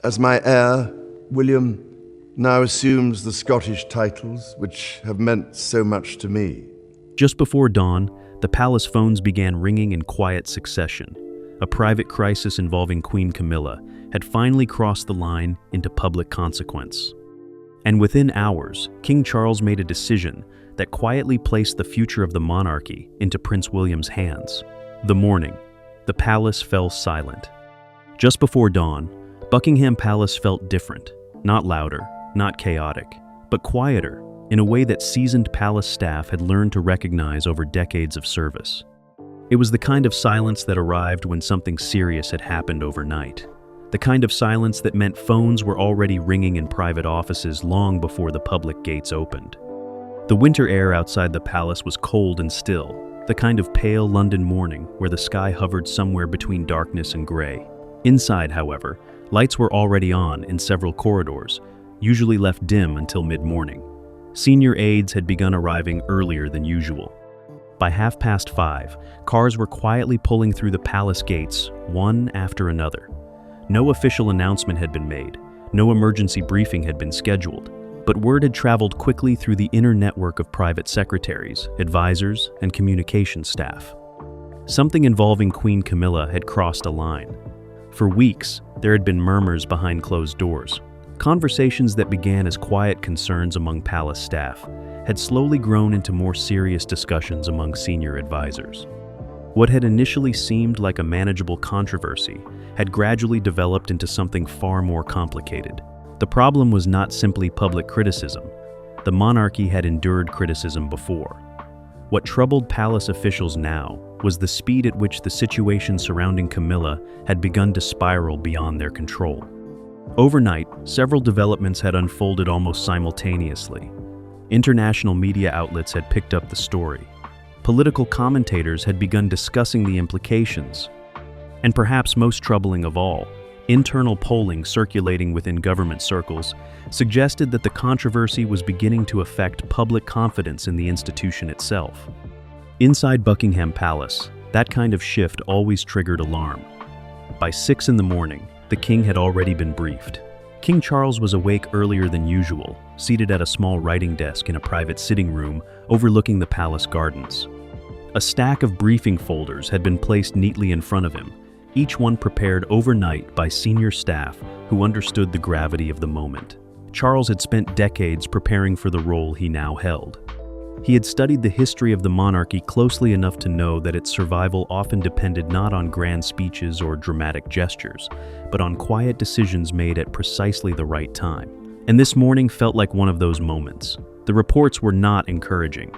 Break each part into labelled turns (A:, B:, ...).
A: as my heir, William now assumes the Scottish titles which have meant so much to me.
B: Just before dawn, the palace phones began ringing in quiet succession. A private crisis involving Queen Camilla had finally crossed the line into public consequence. And within hours, King Charles made a decision that quietly placed the future of the monarchy into Prince William's hands. The morning, the palace fell silent. Just before dawn, Buckingham Palace felt different, not louder, not chaotic, but quieter, in a way that seasoned palace staff had learned to recognize over decades of service. It was the kind of silence that arrived when something serious had happened overnight. The kind of silence that meant phones were already ringing in private offices long before the public gates opened. The winter air outside the palace was cold and still, the kind of pale London morning where the sky hovered somewhere between darkness and gray. Inside, however, lights were already on in several corridors, usually left dim until mid-morning. Senior aides had begun arriving earlier than usual. By 5:30, cars were quietly pulling through the palace gates, one after another. No official announcement had been made, no emergency briefing had been scheduled, but word had traveled quickly through the inner network of private secretaries, advisors, and communication staff. Something involving Queen Camilla had crossed a line. For weeks, there had been murmurs behind closed doors. Conversations that began as quiet concerns among palace staff had slowly grown into more serious discussions among senior advisors. What had initially seemed like a manageable controversy had gradually developed into something far more complicated. The problem was not simply public criticism. The monarchy had endured criticism before. What troubled palace officials now was the speed at which the situation surrounding Camilla had begun to spiral beyond their control. Overnight, several developments had unfolded almost simultaneously. International media outlets had picked up the story. Political commentators had begun discussing the implications. And perhaps most troubling of all, internal polling circulating within government circles suggested that the controversy was beginning to affect public confidence in the institution itself. Inside Buckingham Palace, that kind of shift always triggered alarm. By 6 in the morning, the king had already been briefed. King Charles was awake earlier than usual, seated at a small writing desk in a private sitting room overlooking the palace gardens. A stack of briefing folders had been placed neatly in front of him, each one prepared overnight by senior staff who understood the gravity of the moment. Charles had spent decades preparing for the role he now held. He had studied the history of the monarchy closely enough to know that its survival often depended not on grand speeches or dramatic gestures, but on quiet decisions made at precisely the right time. And this morning felt like one of those moments. The reports were not encouraging.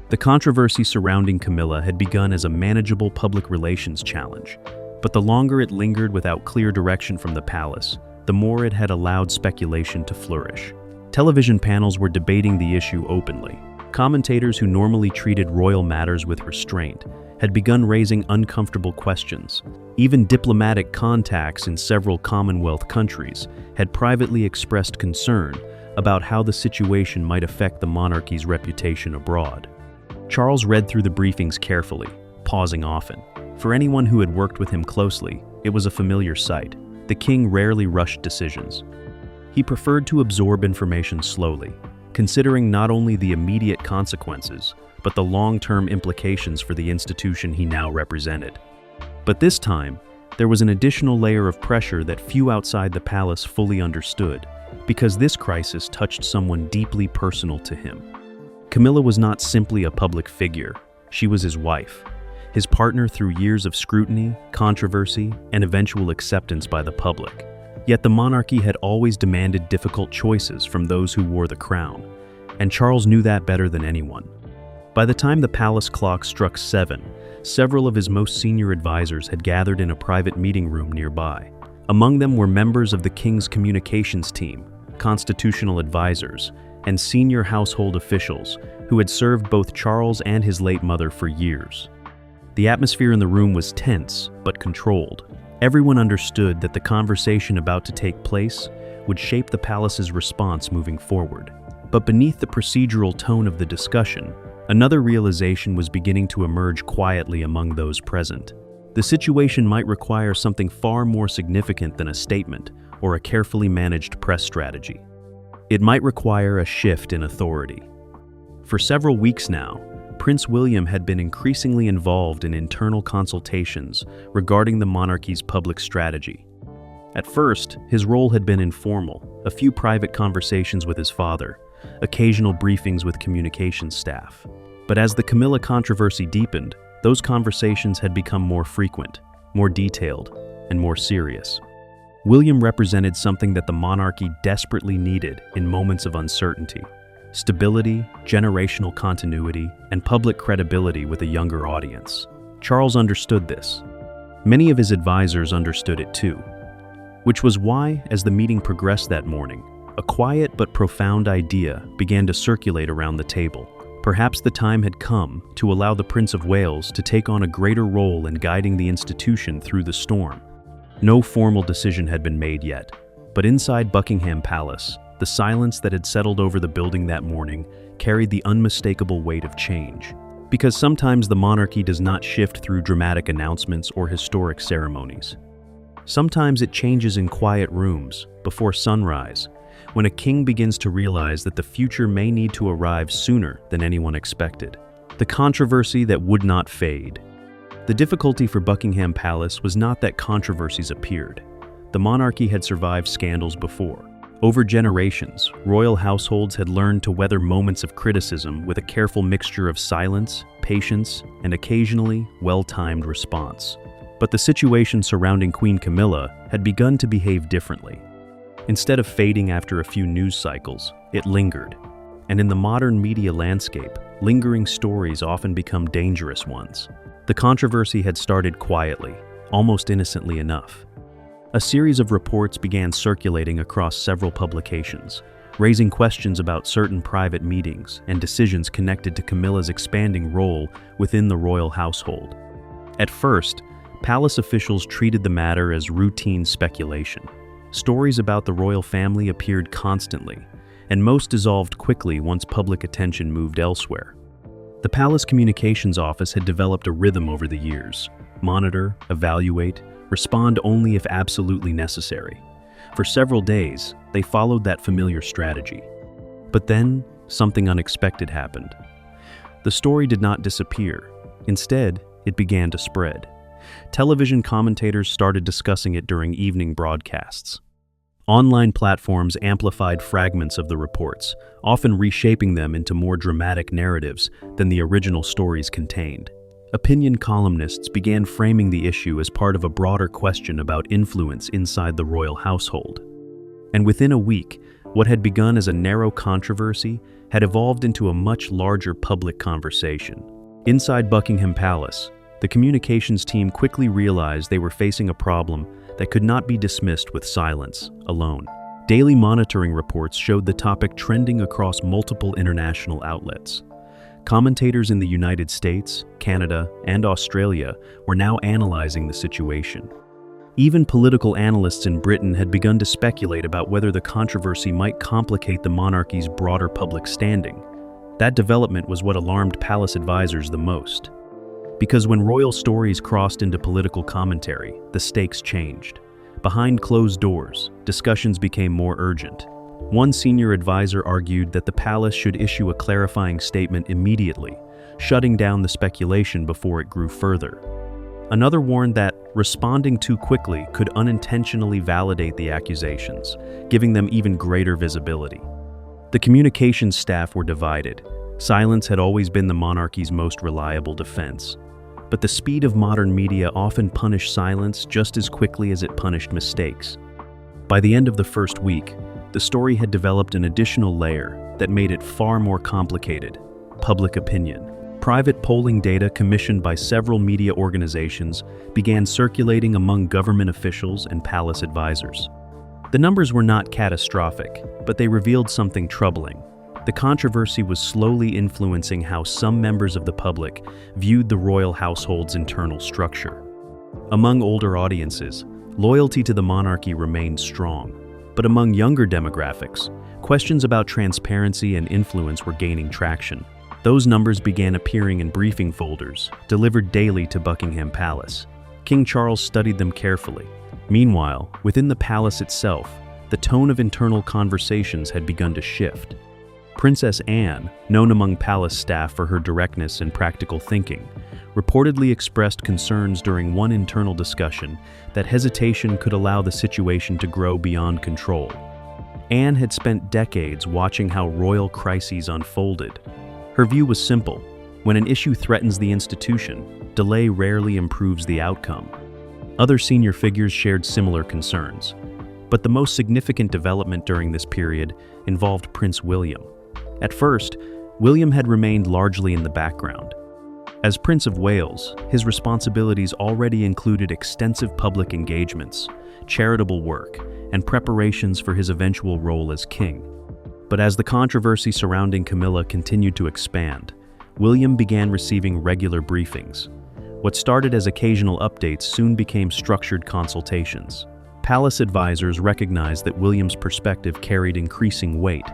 B: The controversy surrounding Camilla had begun as a manageable public relations challenge, but the longer it lingered without clear direction from the palace, the more it had allowed speculation to flourish. Television panels were debating the issue openly. Commentators who normally treated royal matters with restraint had begun raising uncomfortable questions. Even diplomatic contacts in several Commonwealth countries had privately expressed concern about how the situation might affect the monarchy's reputation abroad. Charles read through the briefings carefully, pausing often. For anyone who had worked with him closely, it was a familiar sight. The king rarely rushed decisions. He preferred to absorb information slowly, considering not only the immediate consequences, but the long-term implications for the institution he now represented. But this time, there was an additional layer of pressure that few outside the palace fully understood, because this crisis touched someone deeply personal to him. Camilla was not simply a public figure, she was his wife, his partner through years of scrutiny, controversy, and eventual acceptance by the public. Yet the monarchy had always demanded difficult choices from those who wore the crown, and Charles knew that better than anyone. By the time the palace clock struck 7, several of his most senior advisors had gathered in a private meeting room nearby. Among them were members of the king's communications team, constitutional advisors, and senior household officials who had served both Charles and his late mother for years. The atmosphere in the room was tense but controlled. Everyone understood that the conversation about to take place would shape the palace's response moving forward. But beneath the procedural tone of the discussion, another realization was beginning to emerge quietly among those present. The situation might require something far more significant than a statement or a carefully managed press strategy. It might require a shift in authority. For several weeks now, Prince William had been increasingly involved in internal consultations regarding the monarchy's public strategy. At first, his role had been informal, a few private conversations with his father, occasional briefings with communications staff. But as the Camilla controversy deepened, those conversations had become more frequent, more detailed, and more serious. William represented something that the monarchy desperately needed in moments of uncertainty: stability, generational continuity, and public credibility with a younger audience. Charles understood this. Many of his advisors understood it too, which was why, as the meeting progressed that morning, a quiet but profound idea began to circulate around the table. Perhaps the time had come to allow the Prince of Wales to take on a greater role in guiding the institution through the storm. No formal decision had been made yet, but inside Buckingham Palace, the silence that had settled over the building that morning carried the unmistakable weight of change. Because sometimes the monarchy does not shift through dramatic announcements or historic ceremonies. Sometimes it changes in quiet rooms, before sunrise, when a king begins to realize that the future may need to arrive sooner than anyone expected. The controversy that would not fade. The difficulty for Buckingham Palace was not that controversies appeared. The monarchy had survived scandals before. Over generations, royal households had learned to weather moments of criticism with a careful mixture of silence, patience, and occasionally well-timed response. But the situation surrounding Queen Camilla had begun to behave differently. Instead of fading after a few news cycles, it lingered. And in the modern media landscape, lingering stories often become dangerous ones. The controversy had started quietly, almost innocently enough. A series of reports began circulating across several publications, raising questions about certain private meetings and decisions connected to Camilla's expanding role within the royal household. At first, palace officials treated the matter as routine speculation. Stories about the royal family appeared constantly, and most dissolved quickly once public attention moved elsewhere. The palace communications office had developed a rhythm over the years: monitor, evaluate, respond only if absolutely necessary. For several days, they followed that familiar strategy. But then, something unexpected happened. The story did not disappear. Instead, it began to spread. Television commentators started discussing it during evening broadcasts. Online platforms amplified fragments of the reports, often reshaping them into more dramatic narratives than the original stories contained. Opinion columnists began framing the issue as part of a broader question about influence inside the royal household. And within a week, what had begun as a narrow controversy had evolved into a much larger public conversation. Inside Buckingham Palace, the communications team quickly realized they were facing a problem that could not be dismissed with silence alone. Daily monitoring reports showed the topic trending across multiple international outlets. Commentators in the United States, Canada, and Australia were now analyzing the situation. Even political analysts in Britain had begun to speculate about whether the controversy might complicate the monarchy's broader public standing. That development was what alarmed palace advisors the most. Because when royal stories crossed into political commentary, the stakes changed. Behind closed doors, discussions became more urgent. One senior advisor argued that the palace should issue a clarifying statement immediately, shutting down the speculation before it grew further. Another warned that responding too quickly could unintentionally validate the accusations, giving them even greater visibility. The communications staff were divided. Silence had always been the monarchy's most reliable defense. But the speed of modern media often punished silence just as quickly as it punished mistakes. By the end of the first week, the story had developed an additional layer that made it far more complicated: public opinion. Private polling data commissioned by several media organizations began circulating among government officials and palace advisors. The numbers were not catastrophic, but they revealed something troubling. The controversy was slowly influencing how some members of the public viewed the royal household's internal structure. Among older audiences, loyalty to the monarchy remained strong, but among younger demographics, questions about transparency and influence were gaining traction. Those numbers began appearing in briefing folders, delivered daily to Buckingham Palace. King Charles studied them carefully. Meanwhile, within the palace itself, the tone of internal conversations had begun to shift. Princess Anne, known among palace staff for her directness and practical thinking, reportedly expressed concerns during one internal discussion that hesitation could allow the situation to grow beyond control. Anne had spent decades watching how royal crises unfolded. Her view was simple: when an issue threatens the institution, delay rarely improves the outcome. Other senior figures shared similar concerns. But the most significant development during this period involved Prince William. At first, William had remained largely in the background. As Prince of Wales, his responsibilities already included extensive public engagements, charitable work, and preparations for his eventual role as king. But as the controversy surrounding Camilla continued to expand, William began receiving regular briefings. What started as occasional updates soon became structured consultations. Palace advisors recognized that William's perspective carried increasing weight.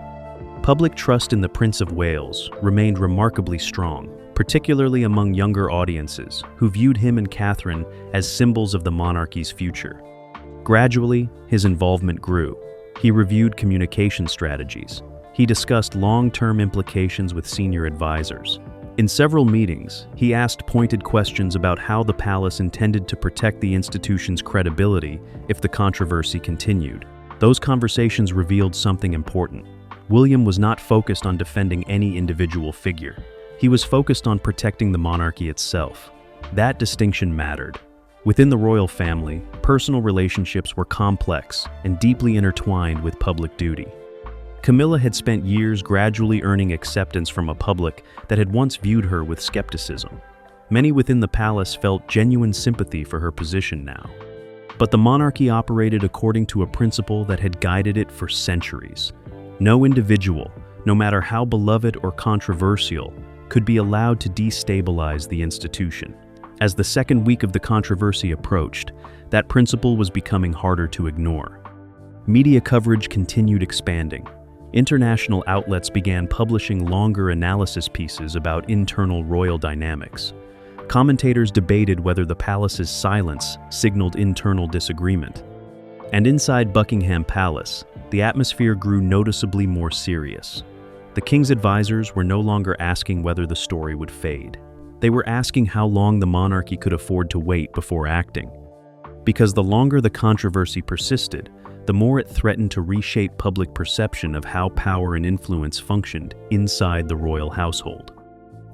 B: Public trust in the Prince of Wales remained remarkably strong, particularly among younger audiences who viewed him and Catherine as symbols of the monarchy's future. Gradually, his involvement grew. He reviewed communication strategies. He discussed long-term implications with senior advisors. In several meetings, he asked pointed questions about how the palace intended to protect the institution's credibility if the controversy continued. Those conversations revealed something important. William was not focused on defending any individual figure. He was focused on protecting the monarchy itself. That distinction mattered. Within the royal family, personal relationships were complex and deeply intertwined with public duty. Camilla had spent years gradually earning acceptance from a public that had once viewed her with skepticism. Many within the palace felt genuine sympathy for her position now. But the monarchy operated according to a principle that had guided it for centuries. No individual, no matter how beloved or controversial, could be allowed to destabilize the institution. As the second week of the controversy approached, that principle was becoming harder to ignore. Media coverage continued expanding. International outlets began publishing longer analysis pieces about internal royal dynamics. Commentators debated whether the palace's silence signaled internal disagreement. And inside Buckingham Palace, the atmosphere grew noticeably more serious. The king's advisors were no longer asking whether the story would fade. They were asking how long the monarchy could afford to wait before acting. Because the longer the controversy persisted, the more it threatened to reshape public perception of how power and influence functioned inside the royal household.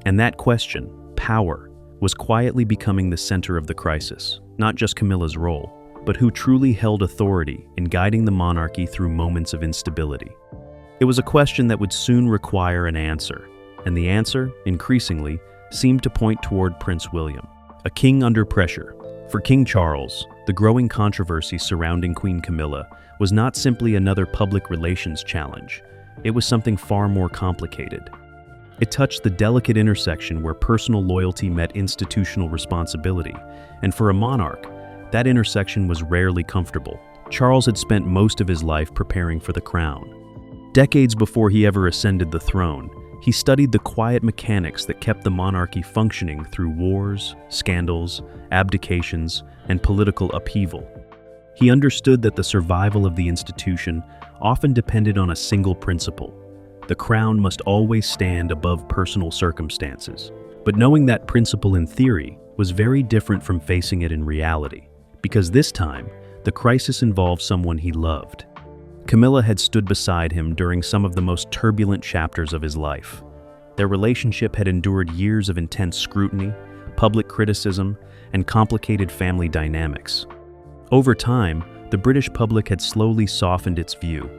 B: And that question, power, was quietly becoming the center of the crisis, not just Camilla's role, but who truly held authority in guiding the monarchy through moments of instability. It was a question that would soon require an answer, and the answer, increasingly, seemed to point toward Prince William, a king under pressure. For King Charles, the growing controversy surrounding Queen Camilla was not simply another public relations challenge. It was something far more complicated. It touched the delicate intersection where personal loyalty met institutional responsibility, and for a monarch, that intersection was rarely comfortable. Charles had spent most of his life preparing for the crown. Decades before he ever ascended the throne, he studied the quiet mechanics that kept the monarchy functioning through wars, scandals, abdications, and political upheaval. He understood that the survival of the institution often depended on a single principle: the crown must always stand above personal circumstances. But knowing that principle in theory was very different from facing it in reality, because this time, the crisis involved someone he loved. Camilla had stood beside him during some of the most turbulent chapters of his life. Their relationship had endured years of intense scrutiny, public criticism, and complicated family dynamics. Over time, the British public had slowly softened its view,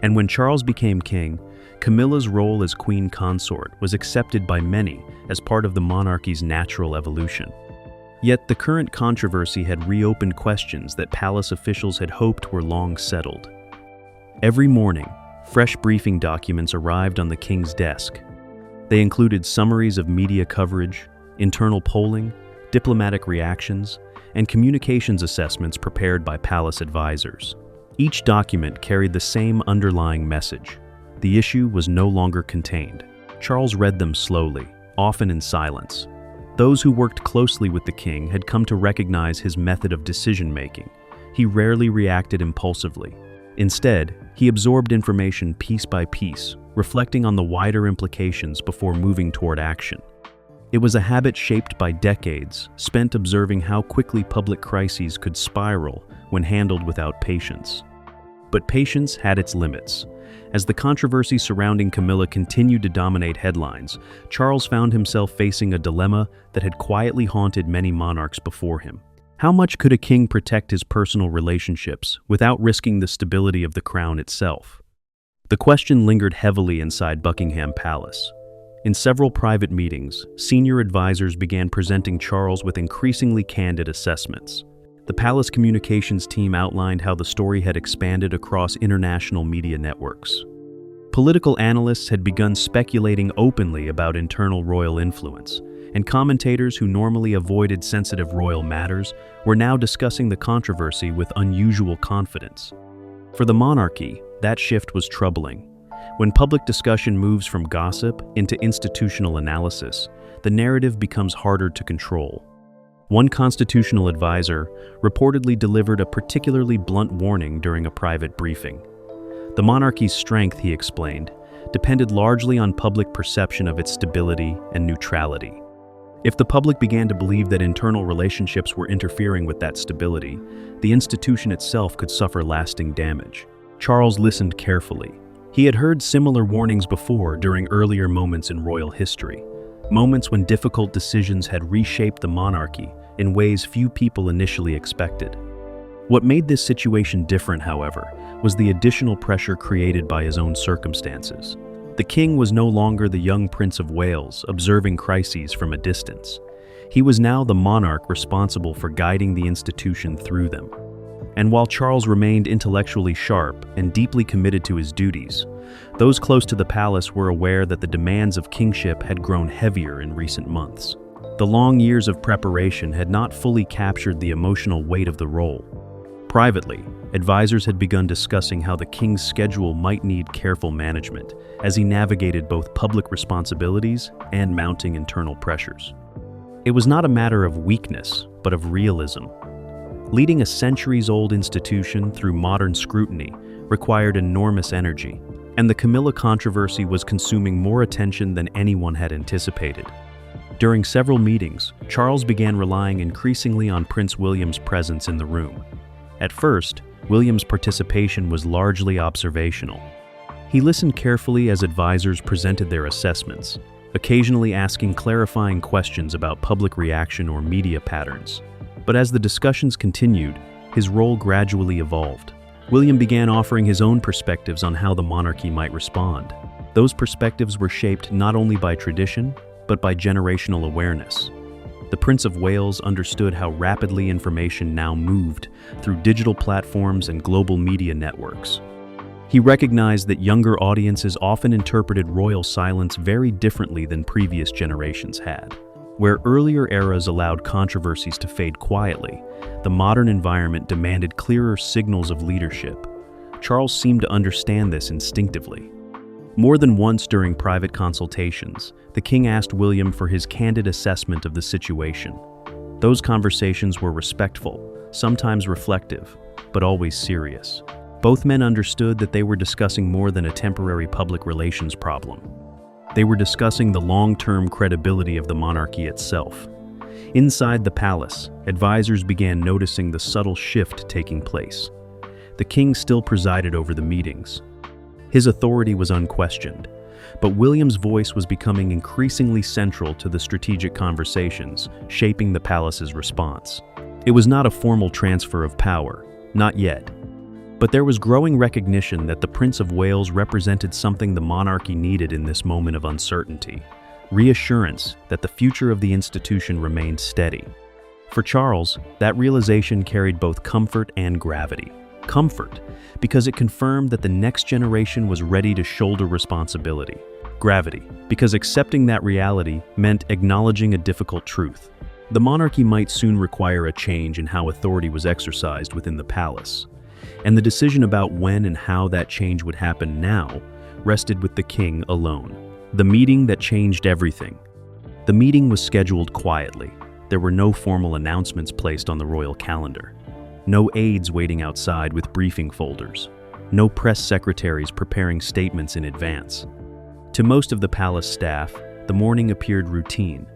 B: and when Charles became king, Camilla's role as queen consort was accepted by many as part of the monarchy's natural evolution. Yet the current controversy had reopened questions that palace officials had hoped were long settled. Every morning, fresh briefing documents arrived on the king's desk. They included summaries of media coverage, internal polling, diplomatic reactions, and communications assessments prepared by palace advisors. Each document carried the same underlying message. The issue was no longer contained. Charles read them slowly, often in silence. Those who worked closely with the king had come to recognize his method of decision-making. he rarely reacted impulsively. Instead, he absorbed information piece by piece, reflecting on the wider implications before moving toward action. It was a habit shaped by decades spent observing how quickly public crises could spiral when handled without patience. But patience had its limits. As the controversy surrounding Camilla continued to dominate headlines, Charles found himself facing a dilemma that had quietly haunted many monarchs before him. How much could a king protect his personal relationships without risking the stability of the crown itself? The question lingered heavily inside Buckingham Palace. In several private meetings, senior advisors began presenting Charles with increasingly candid assessments. The palace communications team outlined how the story had expanded across international media networks. Political analysts had begun speculating openly about internal royal influence, and commentators who normally avoided sensitive royal matters were now discussing the controversy with unusual confidence. For the monarchy, that shift was troubling. When public discussion moves from gossip into institutional analysis, the narrative becomes harder to control. One constitutional advisor reportedly delivered a particularly blunt warning during a private briefing. The monarchy's strength, he explained, depended largely on public perception of its stability and neutrality. If the public began to believe that internal relationships were interfering with that stability, the institution itself could suffer lasting damage. Charles listened carefully. He had heard similar warnings before during earlier moments in royal history, moments when difficult decisions had reshaped the monarchy in ways few people initially expected. What made this situation different, however, was the additional pressure created by his own circumstances. The king was no longer the young Prince of Wales observing crises from a distance. He was now the monarch responsible for guiding the institution through them. And while Charles remained intellectually sharp and deeply committed to his duties, those close to the palace were aware that the demands of kingship had grown heavier in recent months. The long years of preparation had not fully captured the emotional weight of the role. Privately, advisors had begun discussing how the king's schedule might need careful management as he navigated both public responsibilities and mounting internal pressures. It was not a matter of weakness, but of realism. Leading a centuries-old institution through modern scrutiny required enormous energy, and the Camilla controversy was consuming more attention than anyone had anticipated. During several meetings, Charles began relying increasingly on Prince William's presence in the room. At first, William's participation was largely observational. He listened carefully as advisors presented their assessments, occasionally asking clarifying questions about public reaction or media patterns. But as the discussions continued, his role gradually evolved. William began offering his own perspectives on how the monarchy might respond. Those perspectives were shaped not only by tradition, but by generational awareness. The Prince of Wales understood how rapidly information now moved through digital platforms and global media networks. He recognized that younger audiences often interpreted royal silence very differently than previous generations had. Where earlier eras allowed controversies to fade quietly, the modern environment demanded clearer signals of leadership. Charles seemed to understand this instinctively. More than once during private consultations, the king asked William for his candid assessment of the situation. Those conversations were respectful, sometimes reflective, but always serious. Both men understood that they were discussing more than a temporary public relations problem. They were discussing the long-term credibility of the monarchy itself. Inside the palace, advisors began noticing the subtle shift taking place. The king still presided over the meetings. His authority was unquestioned, but William's voice was becoming increasingly central to the strategic conversations, shaping the palace's response. It was not a formal transfer of power, not yet. But there was growing recognition that the Prince of Wales represented something the monarchy needed in this moment of uncertainty, reassurance that the future of the institution remained steady. For Charles, that realization carried both comfort and gravity. Comfort, because it confirmed that the next generation was ready to shoulder responsibility. Gravity, because accepting that reality meant acknowledging a difficult truth. The monarchy might soon require a change in how authority was exercised within the palace. And the decision about when and how that change would happen now rested with the king alone. The meeting that changed everything. The meeting was scheduled quietly. There were no formal announcements placed on the royal calendar. No aides waiting outside with briefing folders. No press secretaries preparing statements in advance. To most of the palace staff, the morning appeared routine.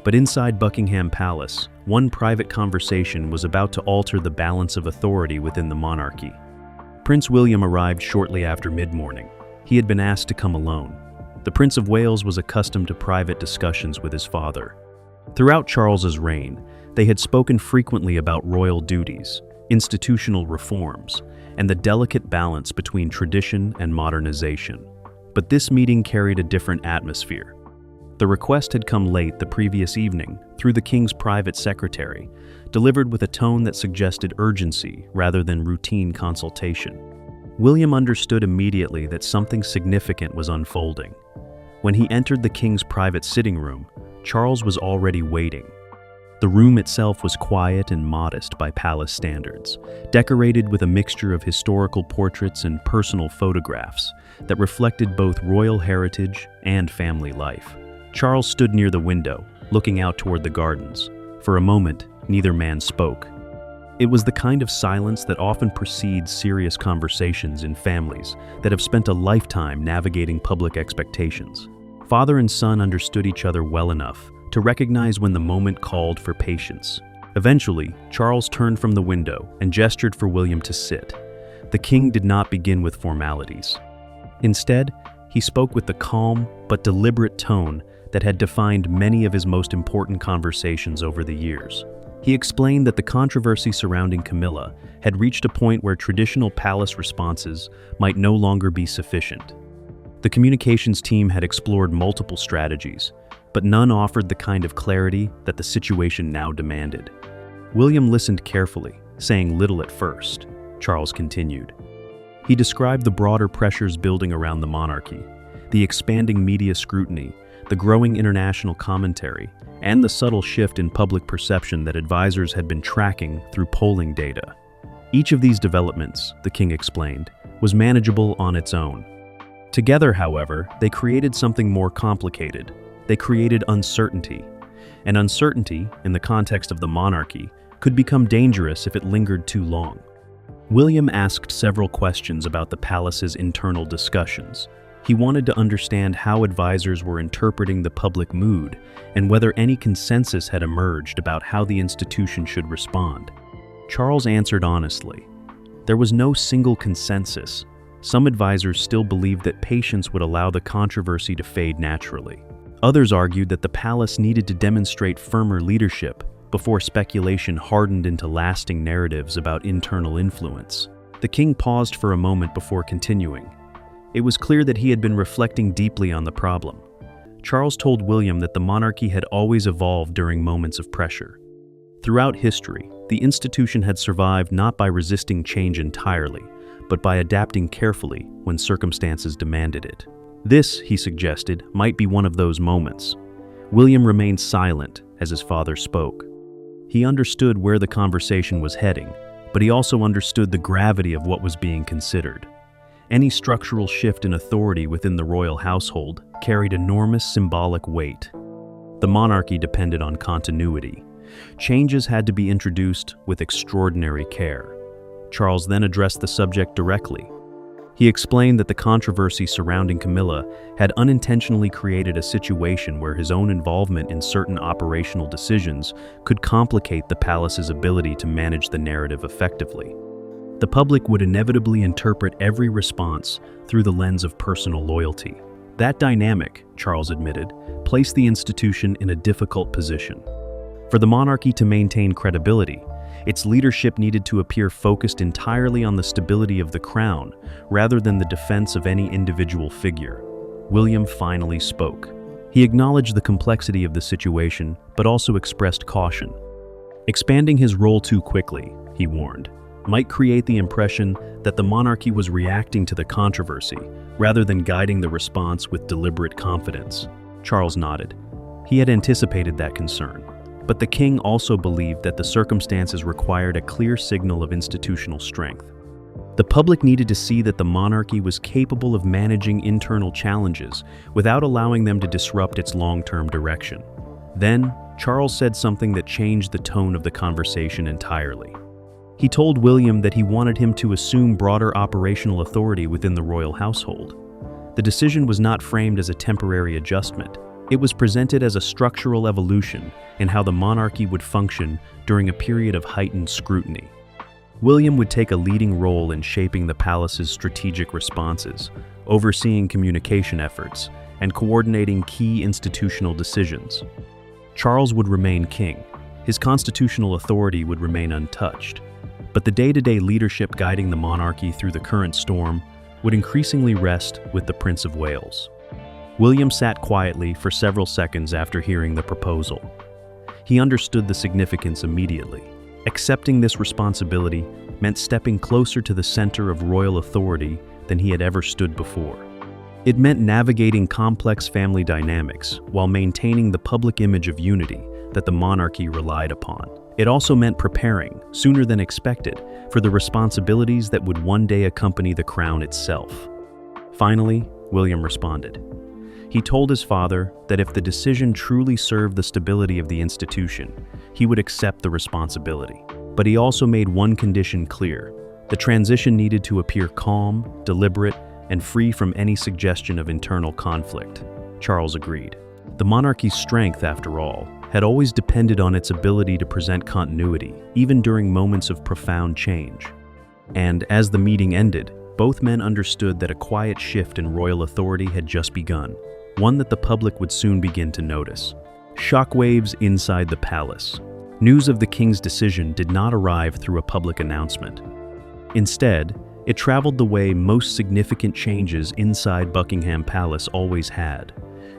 B: But inside Buckingham Palace, one private conversation was about to alter the balance of authority within the monarchy. Prince William arrived shortly after mid-morning. He had been asked to come alone. The Prince of Wales was accustomed to private discussions with his father. Throughout Charles's reign, they had spoken frequently about royal duties, institutional reforms, and the delicate balance between tradition and modernization. But this meeting carried a different atmosphere. The request had come late the previous evening through the king's private secretary, delivered with a tone that suggested urgency rather than routine consultation. William understood immediately that something significant was unfolding. When he entered the king's private sitting room, Charles was already waiting. The room itself was quiet and modest by palace standards, decorated with a mixture of historical portraits and personal photographs that reflected both royal heritage and family life. Charles stood near the window, looking out toward the gardens. For a moment, neither man spoke. It was the kind of silence that often precedes serious conversations in families that have spent a lifetime navigating public expectations. Father and son understood each other well enough to recognize when the moment called for patience. Eventually, Charles turned from the window and gestured for William to sit. The king did not begin with formalities. Instead, he spoke with the calm but deliberate tone that had defined many of his most important conversations over the years. He explained that the controversy surrounding Camilla had reached a point where traditional palace responses might no longer be sufficient. The communications team had explored multiple strategies, but none offered the kind of clarity that the situation now demanded. William listened carefully, saying little at first. Charles continued. He described the broader pressures building around the monarchy, the expanding media scrutiny, the growing international commentary, and the subtle shift in public perception that advisors had been tracking through polling data. Each of these developments, the king explained, was manageable on its own. Together, however, they created something more complicated. They created uncertainty. And uncertainty, in the context of the monarchy, could become dangerous if it lingered too long. William asked several questions about the palace's internal discussions. He wanted to understand how advisors were interpreting the public mood and whether any consensus had emerged about how the institution should respond. Charles answered honestly. There was no single consensus. Some advisors still believed that patience would allow the controversy to fade naturally. Others argued that the palace needed to demonstrate firmer leadership before speculation hardened into lasting narratives about internal influence. The king paused for a moment before continuing. It was clear that he had been reflecting deeply on the problem. Charles told William that the monarchy had always evolved during moments of pressure. Throughout history, the institution had survived not by resisting change entirely, but by adapting carefully when circumstances demanded it. This, he suggested, might be one of those moments. William remained silent as his father spoke. He understood where the conversation was heading, but he also understood the gravity of what was being considered. Any structural shift in authority within the royal household carried enormous symbolic weight. The monarchy depended on continuity. Changes had to be introduced with extraordinary care. Charles then addressed the subject directly. He explained that the controversy surrounding Camilla had unintentionally created a situation where his own involvement in certain operational decisions could complicate the palace's ability to manage the narrative effectively. The public would inevitably interpret every response through the lens of personal loyalty. That dynamic, Charles admitted, placed the institution in a difficult position. For the monarchy to maintain credibility, its leadership needed to appear focused entirely on the stability of the crown rather than the defense of any individual figure. William finally spoke. He acknowledged the complexity of the situation, but also expressed caution. Expanding his role too quickly, he warned, might create the impression that the monarchy was reacting to the controversy rather than guiding the response with deliberate confidence. Charles nodded. He had anticipated that concern, but the king also believed that the circumstances required a clear signal of institutional strength. The public needed to see that the monarchy was capable of managing internal challenges without allowing them to disrupt its long-term direction. Then, Charles said something that changed the tone of the conversation entirely. He told William that he wanted him to assume broader operational authority within the royal household. The decision was not framed as a temporary adjustment. It was presented as a structural evolution in how the monarchy would function during a period of heightened scrutiny. William would take a leading role in shaping the palace's strategic responses, overseeing communication efforts, and coordinating key institutional decisions. Charles would remain king. His constitutional authority would remain untouched. But the day-to-day leadership guiding the monarchy through the current storm would increasingly rest with the Prince of Wales. William sat quietly for several seconds after hearing the proposal. He understood the significance immediately. Accepting this responsibility meant stepping closer to the center of royal authority than he had ever stood before. It meant navigating complex family dynamics while maintaining the public image of unity that the monarchy relied upon. It also meant preparing, sooner than expected, for the responsibilities that would one day accompany the crown itself. Finally, William responded. He told his father that if the decision truly served the stability of the institution, he would accept the responsibility. But he also made one condition clear: the transition needed to appear calm, deliberate, and free from any suggestion of internal conflict. Charles agreed. The monarchy's strength, after all, had always depended on its ability to present continuity, even during moments of profound change. And as the meeting ended, both men understood that a quiet shift in royal authority had just begun, one that the public would soon begin to notice. Shockwaves inside the palace. News of the king's decision did not arrive through a public announcement. Instead, it traveled the way most significant changes inside Buckingham Palace always had: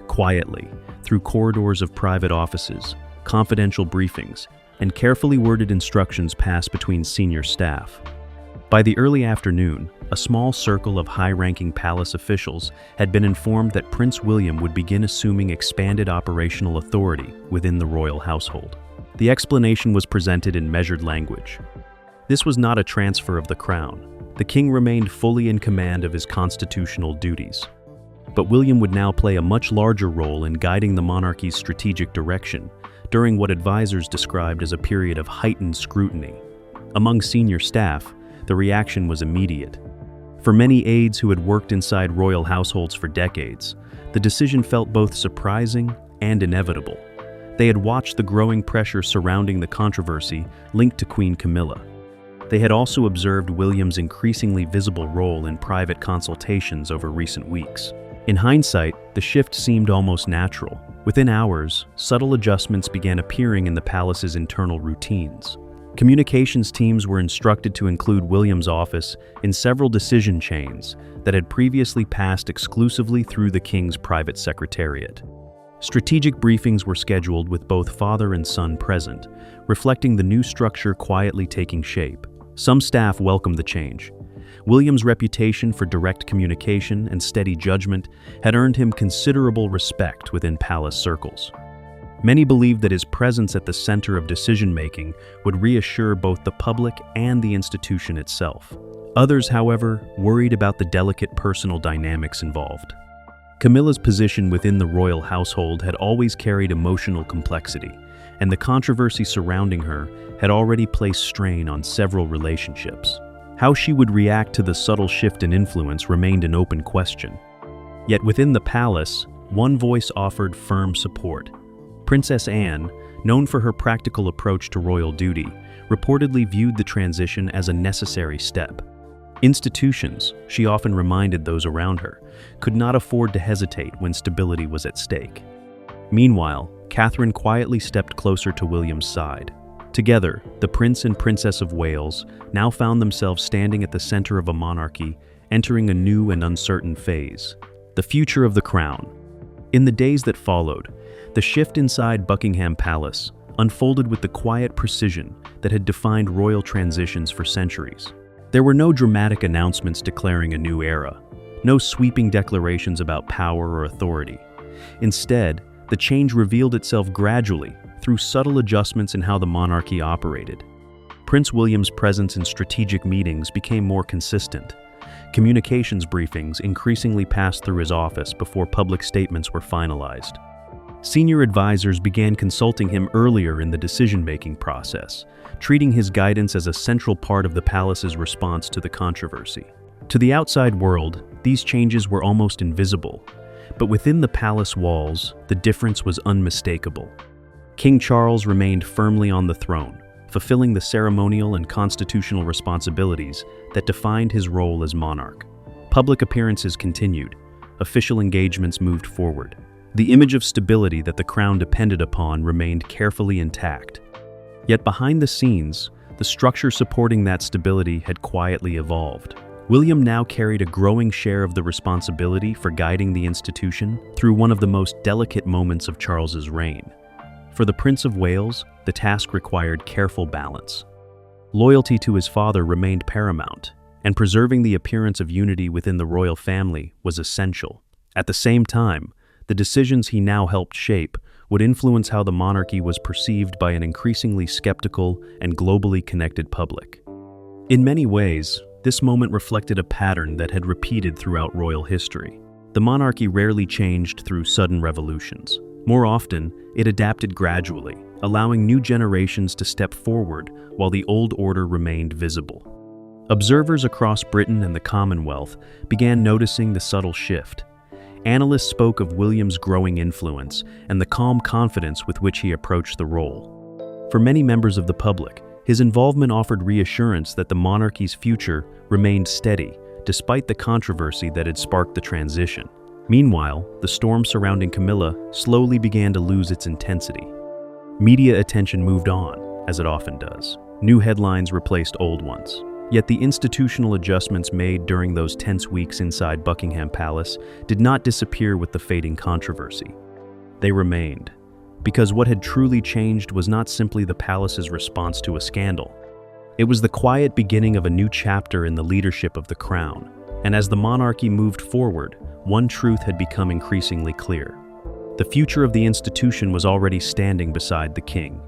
B: quietly, through corridors of private offices, confidential briefings, and carefully worded instructions passed between senior staff. By the early afternoon, a small circle of high-ranking palace officials had been informed that Prince William would begin assuming expanded operational authority within the royal household. The explanation was presented in measured language. This was not a transfer of the crown. The king remained fully in command of his constitutional duties. But William would now play a much larger role in guiding the monarchy's strategic direction during what advisors described as a period of heightened scrutiny. Among senior staff, the reaction was immediate. For many aides who had worked inside royal households for decades, the decision felt both surprising and inevitable. They had watched the growing pressure surrounding the controversy linked to Queen Camilla. They had also observed William's increasingly visible role in private consultations over recent weeks. In hindsight, the shift seemed almost natural. Within hours, subtle adjustments began appearing in the palace's internal routines. Communications teams were instructed to include William's office in several decision chains that had previously passed exclusively through the king's private secretariat. Strategic briefings were scheduled with both father and son present, reflecting the new structure quietly taking shape. Some staff welcomed the change. William's reputation for direct communication and steady judgment had earned him considerable respect within palace circles. Many believed that his presence at the center of decision-making would reassure both the public and the institution itself. Others, however, worried about the delicate personal dynamics involved. Camilla's position within the royal household had always carried emotional complexity, and the controversy surrounding her had already placed strain on several relationships. How she would react to the subtle shift in influence remained an open question. Yet within the palace, one voice offered firm support. Princess Anne, known for her practical approach to royal duty, reportedly viewed the transition as a necessary step. Institutions, she often reminded those around her, could not afford to hesitate when stability was at stake. Meanwhile, Catherine quietly stepped closer to William's side. Together, the Prince and Princess of Wales now found themselves standing at the center of a monarchy, entering a new and uncertain phase: the future of the crown. In the days that followed, the shift inside Buckingham Palace unfolded with the quiet precision that had defined royal transitions for centuries. There were no dramatic announcements declaring a new era, no sweeping declarations about power or authority. Instead, the change revealed itself gradually through subtle adjustments in how the monarchy operated. Prince William's presence in strategic meetings became more consistent. Communications briefings increasingly passed through his office before public statements were finalized. Senior advisors began consulting him earlier in the decision-making process, treating his guidance as a central part of the palace's response to the controversy. To the outside world, these changes were almost invisible, but within the palace walls, the difference was unmistakable. King Charles remained firmly on the throne, fulfilling the ceremonial and constitutional responsibilities that defined his role as monarch. Public appearances continued. Official engagements moved forward. The image of stability that the crown depended upon remained carefully intact. Yet behind the scenes, the structure supporting that stability had quietly evolved. William now carried a growing share of the responsibility for guiding the institution through one of the most delicate moments of Charles's reign. For the Prince of Wales, the task required careful balance. Loyalty to his father remained paramount, and preserving the appearance of unity within the royal family was essential. At the same time, the decisions he now helped shape would influence how the monarchy was perceived by an increasingly skeptical and globally connected public. In many ways, this moment reflected a pattern that had repeated throughout royal history. The monarchy rarely changed through sudden revolutions. More often, it adapted gradually, allowing new generations to step forward while the old order remained visible. Observers across Britain and the Commonwealth began noticing the subtle shift. Analysts spoke of William's growing influence and the calm confidence with which he approached the role. For many members of the public, his involvement offered reassurance that the monarchy's future remained steady, despite the controversy that had sparked the transition. Meanwhile, the storm surrounding Camilla slowly began to lose its intensity. Media attention moved on, as it often does. New headlines replaced old ones. Yet the institutional adjustments made during those tense weeks inside Buckingham Palace did not disappear with the fading controversy. They remained, because what had truly changed was not simply the palace's response to a scandal. It was the quiet beginning of a new chapter in the leadership of the crown, and as the monarchy moved forward, one truth had become increasingly clear. The future of the institution was already standing beside the king.